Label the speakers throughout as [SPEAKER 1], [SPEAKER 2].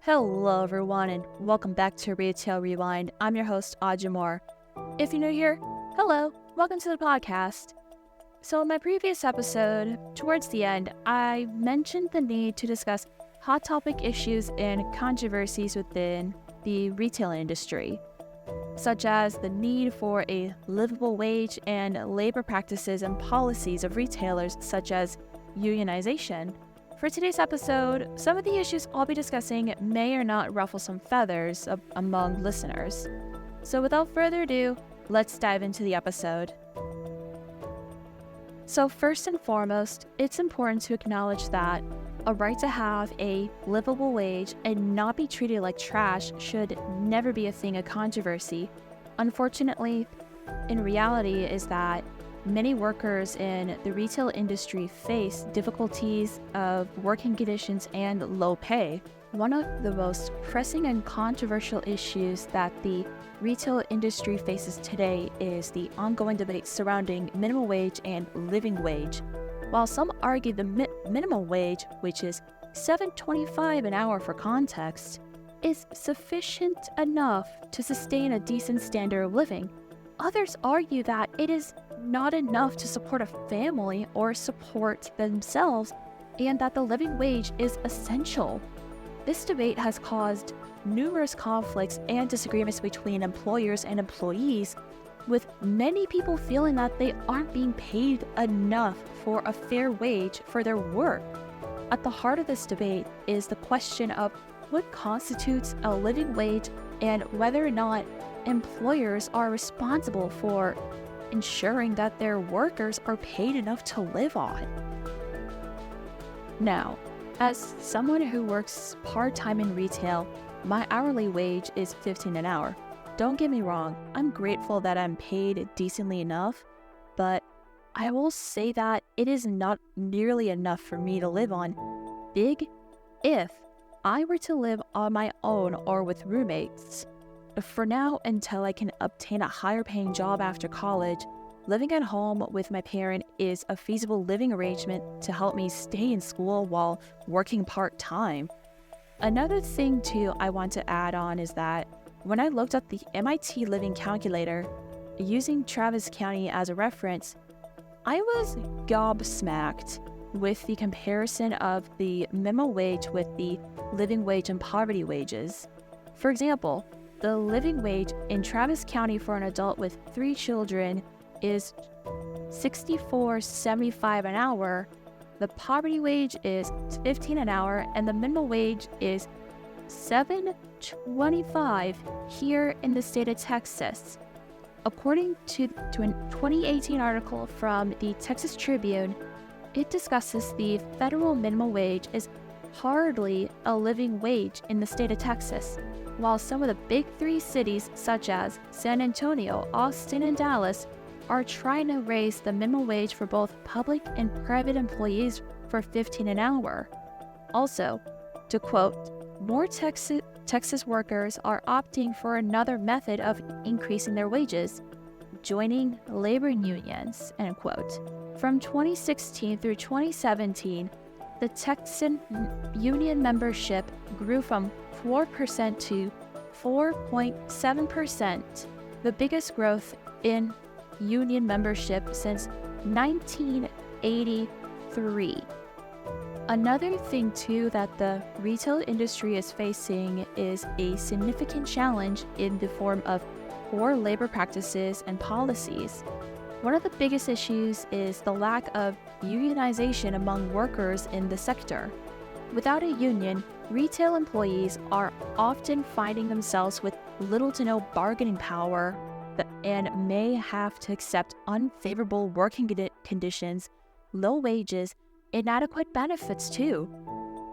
[SPEAKER 1] Hello everyone and welcome back to Retail Rewind. I'm your host, Ajamor. If you're new here, hello, welcome to the podcast. So in my previous episode, towards the end, I mentioned the need to discuss hot topic issues and controversies within the retail industry, such as the need for a livable wage and labor practices and policies of retailers such as unionization. For today's episode, some of the issues I'll be discussing may or not ruffle some feathers among listeners. So without further ado, let's dive into the episode. So first and foremost, it's important to acknowledge that a right to have a livable wage and not be treated like trash should never be a thing of controversy. Unfortunately, in reality is that many workers in the retail industry face difficulties of working conditions and low pay. One of the most pressing and controversial issues that the retail industry faces today is the ongoing debate surrounding minimum wage and living wage. While some argue the minimum wage, which is $7.25 an hour for context, is sufficient enough to sustain a decent standard of living, others argue that it is not enough to support a family or support themselves, and that the living wage is essential. This debate has caused numerous conflicts and disagreements between employers and employees, with many people feeling that they aren't being paid enough for a fair wage for their work. At the heart of this debate is the question of what constitutes a living wage and whether or not employers are responsible for ensuring that their workers are paid enough to live on. Now, as someone who works part-time in retail, my hourly wage is $15 an hour. Don't get me wrong, I'm grateful that I'm paid decently enough, but I will say that it is not nearly enough for me to live on. Big if I were to live on my own or with roommates. For now, until I can obtain a higher paying job after college, living at home with my parent is a feasible living arrangement to help me stay in school while working part-time. Another thing too I want to add on is that when I looked up the MIT Living Calculator, using Travis County as a reference, I was gobsmacked with the comparison of the minimum wage with the living wage and poverty wages. For example, the living wage in Travis County for an adult with 3 children is $64.75 an hour. The poverty wage is $15 an hour, and the minimum wage is $7.25 here in the state of Texas. According to a 2018 article from the Texas Tribune, it discusses the federal minimum wage is hardly a living wage in the state of Texas, while some of the big 3 cities such as San Antonio, Austin, and Dallas are trying to raise the minimum wage for both public and private employees for $15 an hour. Also, to quote, more Texas workers are opting for another method of increasing their wages, joining labor unions, end quote. From 2016 through 2017, the Texan union membership grew from 4% to 4.7%, the biggest growth in union membership since 1983. Another thing too that the retail industry is facing is a significant challenge in the form of poor labor practices and policies. One of the biggest issues is the lack of unionization among workers in the sector. Without a union, retail employees are often finding themselves with little to no bargaining power and may have to accept unfavorable working conditions, low wages, inadequate benefits too.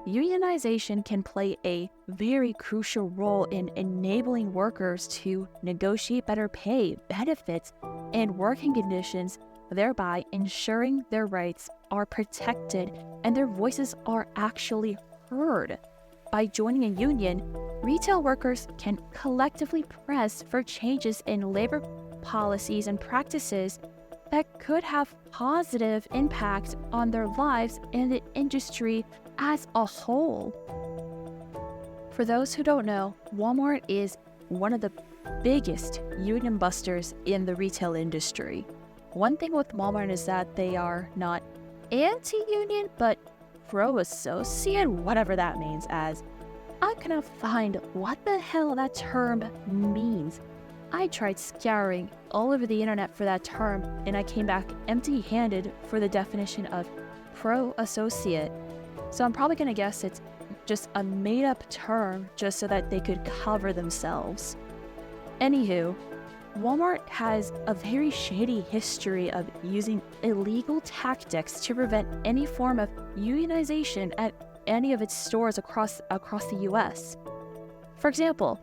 [SPEAKER 1] Unionization can play a very crucial role in enabling workers to negotiate better pay, benefits, and working conditions, thereby ensuring their rights are protected and their voices are actually heard. By joining a union, retail workers can collectively press for changes in labor policies and practices that could have positive impact on their lives and the industry as a whole. For those who don't know, Walmart is one of the biggest union busters in the retail industry. One thing with Walmart is that they are not anti-union, but pro-associate, whatever that means, as I cannot find what the hell that term means. I tried scouring all over the internet for that term, and I came back empty-handed for the definition of pro-associate. So I'm probably going to guess it's just a made-up term just so that they could cover themselves. Anywho, Walmart has a very shady history of using illegal tactics to prevent any form of unionization at any of its stores across the US. For example,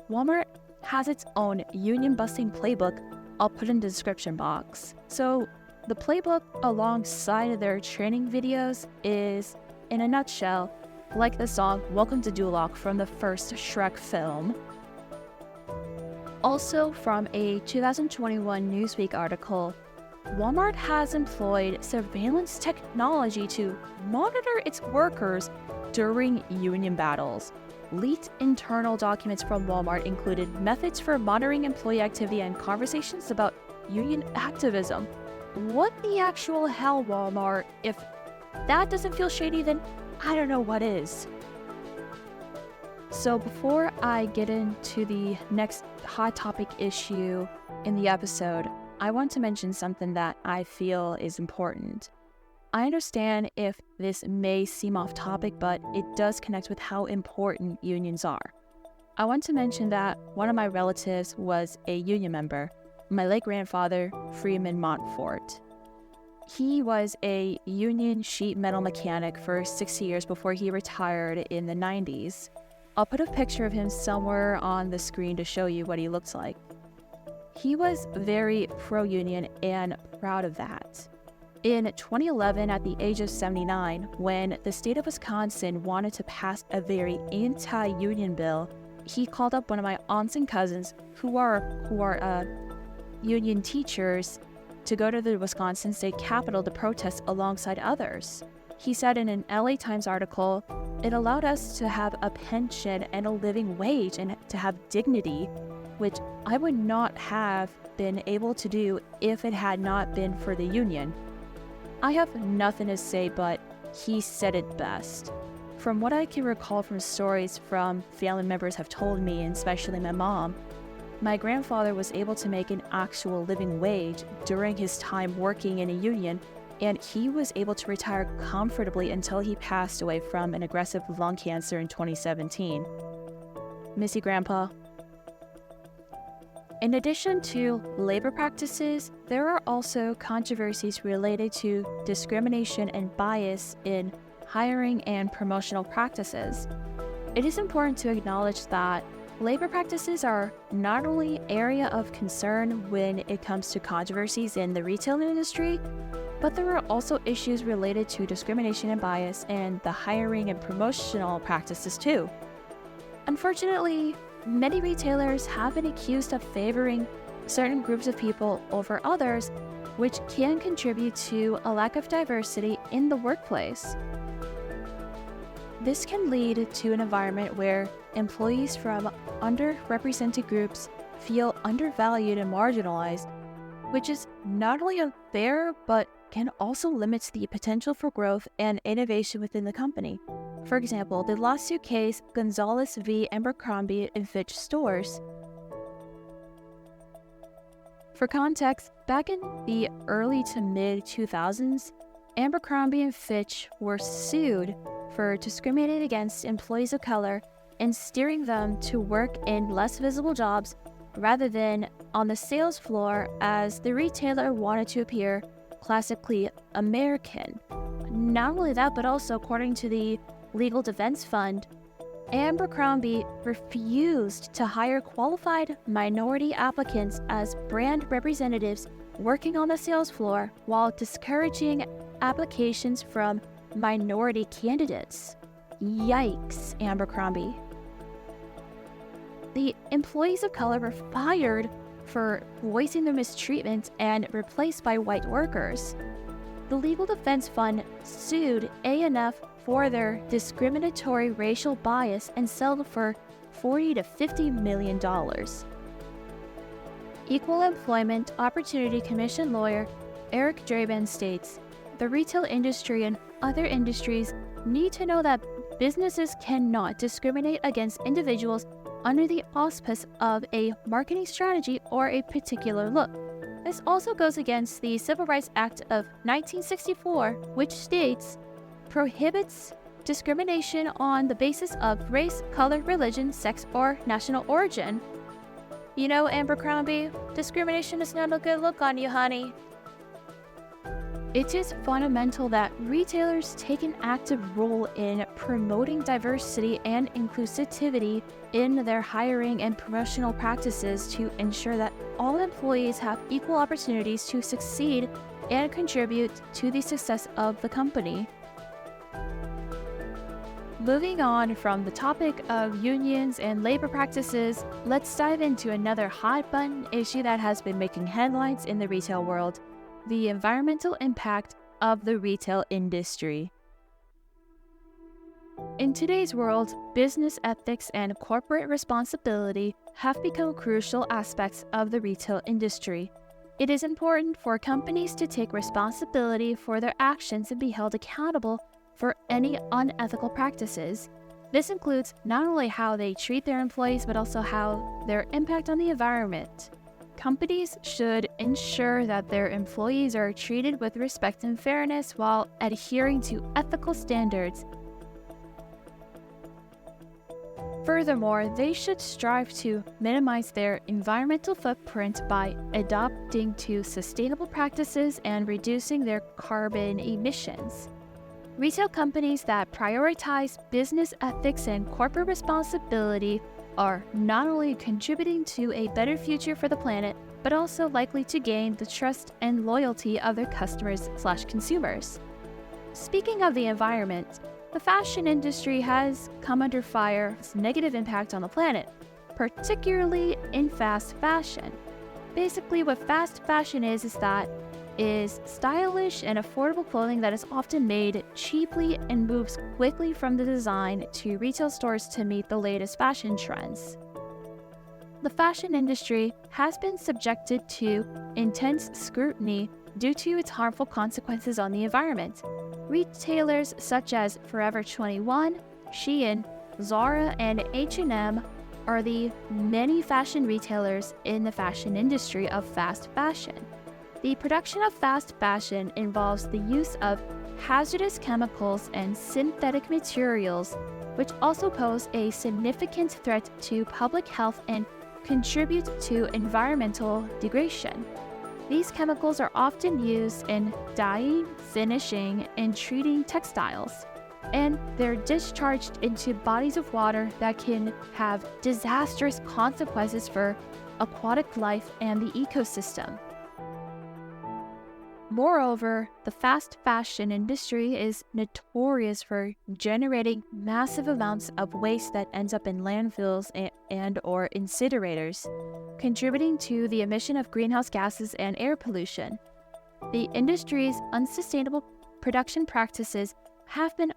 [SPEAKER 1] Walmart has its own union busting playbook. I'll put in the description box. So the playbook alongside their training videos is, in a nutshell, like the song Welcome to Duloc from the first Shrek film. Also from a 2021 Newsweek article, Walmart has employed surveillance technology to monitor its workers during union battles. Leaked internal documents from Walmart included methods for monitoring employee activity and conversations about union activism. What the actual hell, Walmart? If that doesn't feel shady, then I don't know what is. So before I get into the next hot topic issue in the episode, I want to mention something that I feel is important. I understand if this may seem off topic, but it does connect with how important unions are. I want to mention that one of my relatives was a union member, my late grandfather, Freeman Montfort. He was a union sheet metal mechanic for 60 years before he retired in the 90s. I'll put a picture of him somewhere on the screen to show you what he looks like. He was very pro-union and proud of that. In 2011, at the age of 79, when the state of Wisconsin wanted to pass a very anti-union bill, he called up one of my aunts and cousins who are union teachers to go to the Wisconsin state capitol to protest alongside others. He said in an LA Times article, "It allowed us to have a pension and a living wage and to have dignity, which I would not have been able to do if it had not been for the union." I have nothing to say, but he said it best. From what I can recall from stories from family members have told me, and especially my mom, my grandfather was able to make an actual living wage during his time working in a union, and he was able to retire comfortably until he passed away from an aggressive lung cancer in 2017. Miss you, Grandpa. In addition to labor practices, there are also controversies related to discrimination and bias in hiring and promotional practices. It is important to acknowledge that labor practices are not only an area of concern when it comes to controversies in the retail industry, but there are also issues related to discrimination and bias and the hiring and promotional practices too. Unfortunately, many retailers have been accused of favoring certain groups of people over others, which can contribute to a lack of diversity in the workplace. This can lead to an environment where employees from underrepresented groups feel undervalued and marginalized, which is not only unfair, but can also limit the potential for growth and innovation within the company. For example, the lawsuit case Gonzalez v. Abercrombie and Fitch stores. For context, back in the early to mid-2000s, Abercrombie and Fitch were sued for discriminating against employees of color and steering them to work in less visible jobs rather than on the sales floor, as the retailer wanted to appear classically American. Not only that, but also according to the Legal Defense Fund, Abercrombie refused to hire qualified minority applicants as brand representatives working on the sales floor while discouraging applications from minority candidates. Yikes, Abercrombie. The employees of color were fired for voicing their mistreatment and replaced by white workers. the Legal Defense Fund sued A&F for their discriminatory racial bias and settled for $40 to $50 million. Equal Employment Opportunity Commission lawyer Eric Draban states, "The retail industry and other industries need to know that businesses cannot discriminate against individuals under the auspice of a marketing strategy or a particular look." This also goes against the Civil Rights Act of 1964, which states, prohibits discrimination on the basis of race, color, religion, sex, or national origin. You know, Amber Crombie, discrimination is not a good look on you, honey. It is fundamental that retailers take an active role in promoting diversity and inclusivity in their hiring and promotional practices to ensure that all employees have equal opportunities to succeed and contribute to the success of the company. Moving on from the topic of unions and labor practices, let's dive into another hot-button issue that has been making headlines in the retail world: the environmental impact of the retail industry. In today's world, business ethics and corporate responsibility have become crucial aspects of the retail industry. It is important for companies to take responsibility for their actions and be held accountable for any unethical practices. This includes not only how they treat their employees, but also how their impact on the environment. Companies should ensure that their employees are treated with respect and fairness while adhering to ethical standards. Furthermore, they should strive to minimize their environmental footprint by adopting to sustainable practices and reducing their carbon emissions. Retail companies that prioritize business ethics and corporate responsibility are not only contributing to a better future for the planet, but also likely to gain the trust and loyalty of their customers/consumers. Speaking of the environment, the fashion industry has come under fire's negative impact on the planet, particularly in fast fashion. Basically, what fast fashion is stylish and affordable clothing that is often made cheaply and moves quickly from the design to retail stores to meet the latest fashion trends. The fashion industry has been subjected to intense scrutiny due to its harmful consequences on the environment. Retailers such as Forever 21, Shein, Zara, and H&M are the many fashion retailers in the fashion industry of fast fashion. The production of fast fashion involves the use of hazardous chemicals and synthetic materials, which also pose a significant threat to public health and contribute to environmental degradation. These chemicals are often used in dyeing, finishing, and treating textiles, and they're discharged into bodies of water that can have disastrous consequences for aquatic life and the ecosystem. Moreover, the fast fashion industry is notorious for generating massive amounts of waste that ends up in landfills and/or incinerators, contributing to the emission of greenhouse gases and air pollution. The industry's unsustainable production practices have been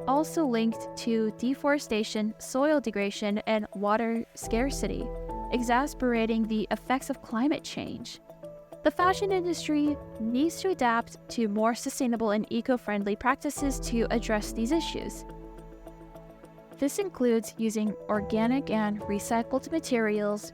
[SPEAKER 1] also linked to deforestation, soil degradation, and water scarcity, exacerbating the effects of climate change. The fashion industry needs to adapt to more sustainable and eco-friendly practices to address these issues. This includes using organic and recycled materials,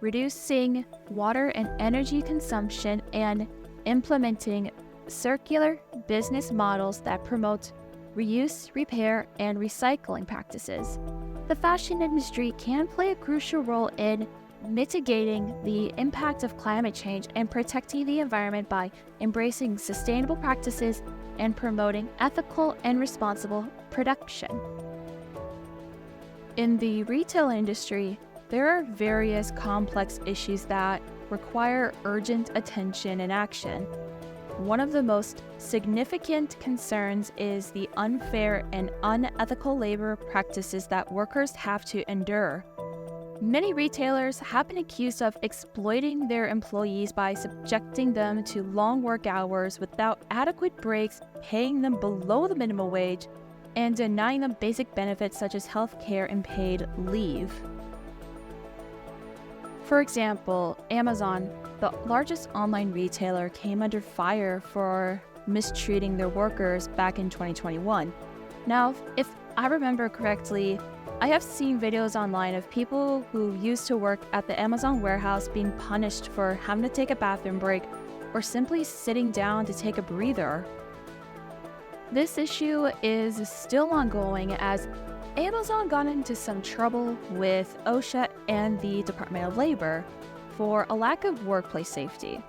[SPEAKER 1] reducing water and energy consumption, and implementing circular business models that promote reuse, repair, and recycling practices. The fashion industry can play a crucial role in mitigating the impact of climate change and protecting the environment by embracing sustainable practices and promoting ethical and responsible production. In the retail industry, there are various complex issues that require urgent attention and action. One of the most significant concerns is the unfair and unethical labor practices that workers have to endure. Many retailers have been accused of exploiting their employees by subjecting them to long work hours without adequate breaks, paying them below the minimum wage, and denying them basic benefits such as health care and paid leave. For example, Amazon, the largest online retailer, came under fire for mistreating their workers back in 2021. Now, if I remember correctly, I have seen videos online of people who used to work at the Amazon warehouse being punished for having to take a bathroom break or simply sitting down to take a breather. This issue is still ongoing as Amazon got into some trouble with OSHA and the Department of Labor for a lack of workplace safety.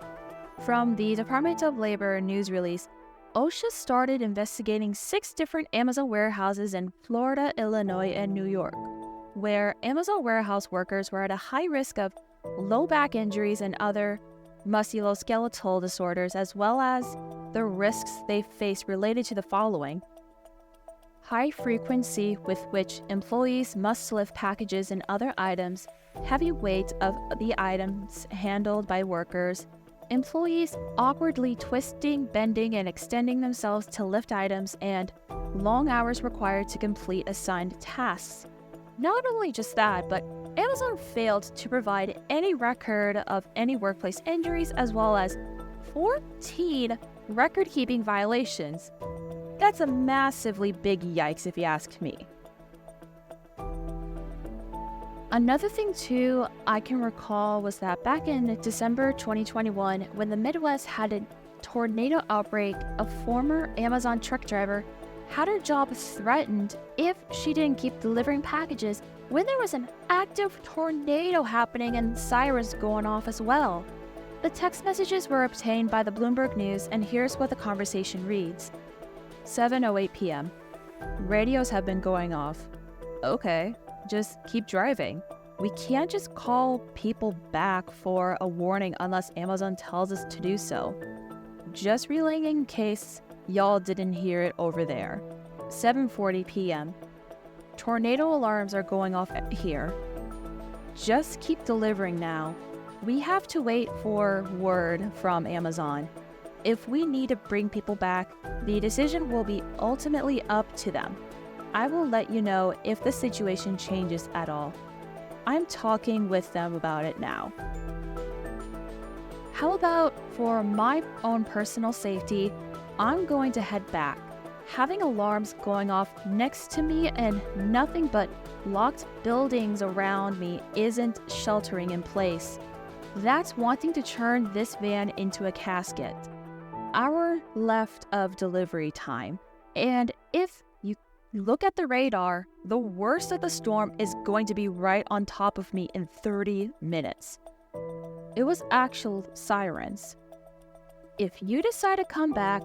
[SPEAKER 1] From the Department of Labor news release, OSHA started investigating 6 different Amazon warehouses in Florida, Illinois, and New York, where Amazon warehouse workers were at a high risk of low back injuries and other musculoskeletal disorders, as well as the risks they face related to the following: high frequency with which employees must lift packages and other items, heavy weight of the items handled by workers, employees awkwardly twisting, bending, and extending themselves to lift items, and long hours required to complete assigned tasks. Not only just that, but Amazon failed to provide any record of any workplace injuries, as well as 14 record-keeping violations. That's a massively big yikes if you ask me. Another thing too I can recall was that back in December 2021, when the Midwest had a tornado outbreak, a former Amazon truck driver had her job threatened if she didn't keep delivering packages when there was an active tornado happening and sirens going off as well. The text messages were obtained by the Bloomberg News, and here's what the conversation reads. 7:08 p.m. Radios have been going off. Okay. Just keep driving. We can't just call people back for a warning unless Amazon tells us to do so. Just relaying in case y'all didn't hear it over there. 7:40 p.m. Tornado alarms are going off here. Just keep delivering now. We have to wait for word from Amazon. If we need to bring people back, the decision will be ultimately up to them. I will let you know if the situation changes at all. I'm talking with them about it now. How about for my own personal safety, I'm going to head back. Having alarms going off next to me and nothing but locked buildings around me isn't sheltering in place. That's wanting to turn this van into a casket. Hour left of delivery time. And if you look at the radar, the worst of the storm is going to be right on top of me in 30 minutes. It was actual sirens. If you decide to come back,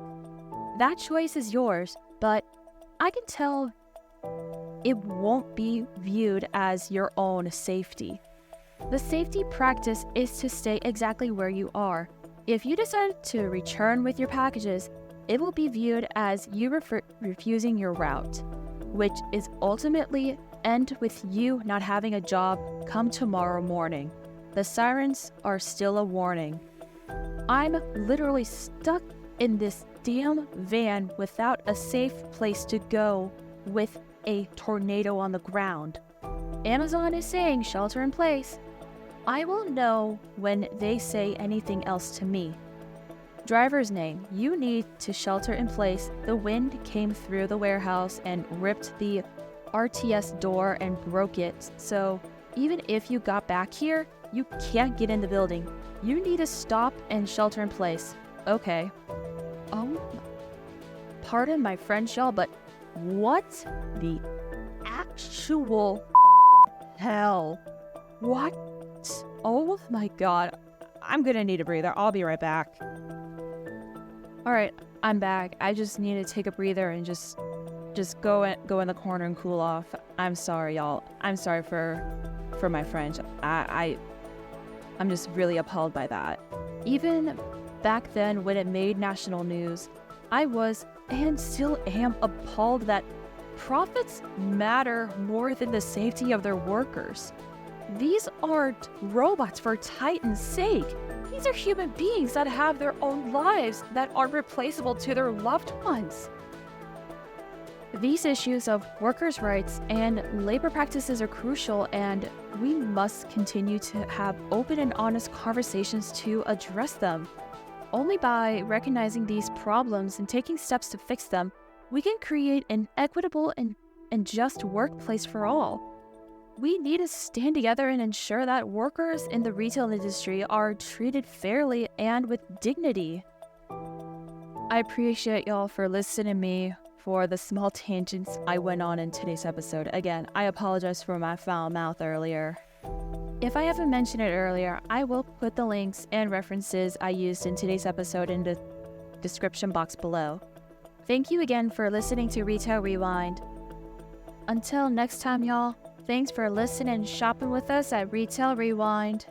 [SPEAKER 1] that choice is yours, but I can tell it won't be viewed as your own safety. The safety practice is to stay exactly where you are. If you decide to return with your packages, it will be viewed as you refusing your route, which is ultimately end with you not having a job come tomorrow morning. The sirens are still a warning. I'm literally stuck in this damn van without a safe place to go with a tornado on the ground. Amazon is saying shelter in place. I will know when they say anything else to me. Driver's name, you need to shelter in place. The wind came through the warehouse and ripped the RTS door and broke it. So even if you got back here, you can't get in the building. You need to stop and shelter in place. Okay. Oh, pardon my French, y'all, but what the actual hell? What? Oh my god. I'm gonna need a breather. I'll be right back. Alright, I'm back. I just need to take a breather and just go in the corner and cool off. I'm sorry, y'all. I'm sorry for my French. I'm just really appalled by that. Even back then when it made national news, I was and still am appalled that profits matter more than the safety of their workers. These aren't robots for Titan's sake. These are human beings that have their own lives that aren't replaceable to their loved ones. These issues of workers' rights and labor practices are crucial, and we must continue to have open and honest conversations to address them. Only by recognizing these problems and taking steps to fix them, we can create an equitable and just workplace for all. We need to stand together and ensure that workers in the retail industry are treated fairly and with dignity. I appreciate y'all for listening to me for the small tangents I went on in today's episode. Again, I apologize for my foul mouth earlier. If I haven't mentioned it earlier, I will put the links and references I used in today's episode in the description box below. Thank you again for listening to Retail Rewind. Until next time, y'all, thanks for listening and shopping with us at Retail Rewind.